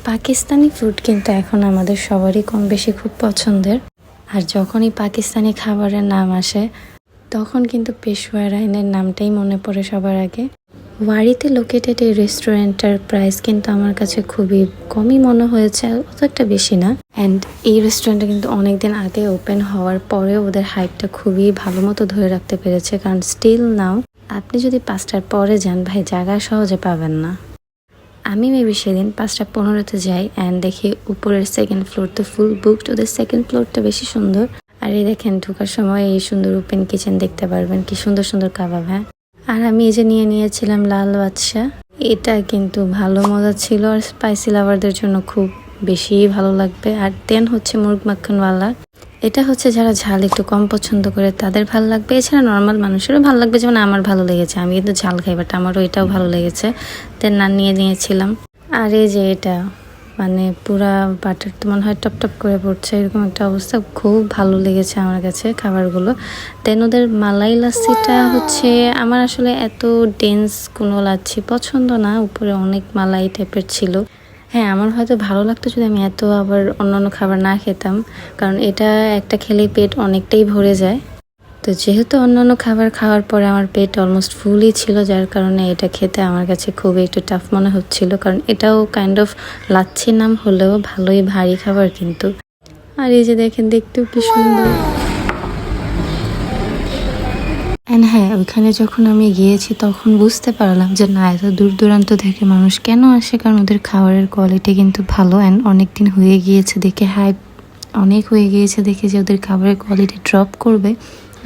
Pakistani food কিন্তু এখন আমাদের সবারই কম বেশি খুব পছন্দের। আর যখনই পাকিস্তানি খাবারের নাম আসে তখন কিন্তু পেশওয়া রাইনের নামটাই মনে পড়ে সবার আগে। ওয়ারিতে লোকেটেড এই রেস্টুরেন্টটার প্রাইস কিন্তু আমার কাছে খুবই কমই মনে হয়েছে, অত একটা বেশি না। অ্যান্ড এই রেস্টুরেন্টটা কিন্তু অনেকদিন আগে ওপেন হওয়ার পরেও ওদের হাইপটা খুবই ভালো মতো ধরে রাখতে পেরেছে, কারণ স্টিল নাও আপনি যদি 5টার পরে যান ভাই জায়গা সহজে পাবেন না। আমি মেবি সেদিন 5:15-তে যাই অ্যান্ড দেখি উপরের সেকেন্ড ফ্লোর তো ফুল বুকড। ওদের সেকেন্ড ফ্লোরটা বেশি সুন্দর। আর এই দেখেন ঢোকার সময় এই সুন্দর ওপেন কিচেন দেখতে পারবেন, কি সুন্দর সুন্দর কাবাব। হ্যাঁ, আর আমি এই যে নিয়েছিলাম লাল বাদশা, এটা কিন্তু ভালো মজা ছিল আর স্পাইসি লাভারদের জন্য খুব বেশি ভালো লাগবে। আর দেন হচ্ছে মুরগ মাখনওয়ালা, এটা হচ্ছে যারা ঝাল একটু কম পছন্দ করে তাদের ভালো লাগবে, এছাড়া নর্মাল মানুষেরও ভালো লাগবে, যেমন আমার ভালো লেগেছে। আমি কিন্তু ঝাল খাই, বাট আমারও এটাও ভালো লেগেছে। দেন নান নিয়েছিলাম। আর এই যে এটা মানে পুরা বাটার তো মনে হয় টপ টপ করে পড়ছে, এরকম একটা অবস্থা। খুব ভালো লেগেছে আমার কাছে খাবারগুলো। দেন ওদের মালাই লাচ্ছিটা হচ্ছে আমার আসলে এত ডেন্স কোনো লাচ্ছি পছন্দ না, উপরে অনেক মালাই টাইপের ছিল। হ্যাঁ, আমার হয়তো ভালো লাগতো যদি আমি এত আবার অন্যান্য খাবার না খেতাম, কারণ এটা একটা খেলেই পেট অনেকটাই ভরে যায়। তো যেহেতু অন্যান্য খাবার খাওয়ার পরে আমার পেট অলমোস্ট ফুলই ছিল, যার কারণে এটা খেতে আমার কাছে খুবই একটু টাফ মনে হচ্ছিল, কারণ এটাও কাইন্ড অফ লাচ্ছি নাম হলেও ভালোই ভারী খাবার কিন্তু। আর এই যে দেখেন দেখতেও কি সুন্দর। অ্যান্ড হ্যাঁ, ওইখানে যখন আমি গিয়েছি তখন বুঝতে পারলাম যে না, এত দূর দূরান্ত থেকে মানুষ কেন আসে, কারণ ওদের খাবারের কোয়ালিটি কিন্তু ভালো। অ্যান্ড অনেকদিন হয়ে গিয়েছে দেখে, হাইপ অনেক হয়ে গিয়েছে দেখে যে ওদের খাবারের কোয়ালিটি ড্রপ করবে,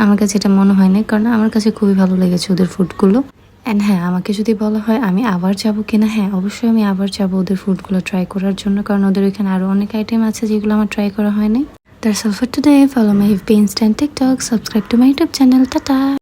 আমার কাছে এটা মনে হয় না, কারণ আমার কাছে খুবই ভালো লেগেছে ওদের ফুডগুলো। অ্যান্ড হ্যাঁ, আমাকে যদি বলা হয় আমি আবার যাব কিনা, হ্যাঁ অবশ্যই আমি আবার যাব ওদের ফুডগুলো ট্রাই করার জন্য, কারণ ওদের ওইখানে আরও অনেক আইটেম আছে যেগুলো আমার ট্রাই করা হয়নি। That's all for today. Follow my FB Insta and TikTok. Subscribe to my YouTube channel. Tata!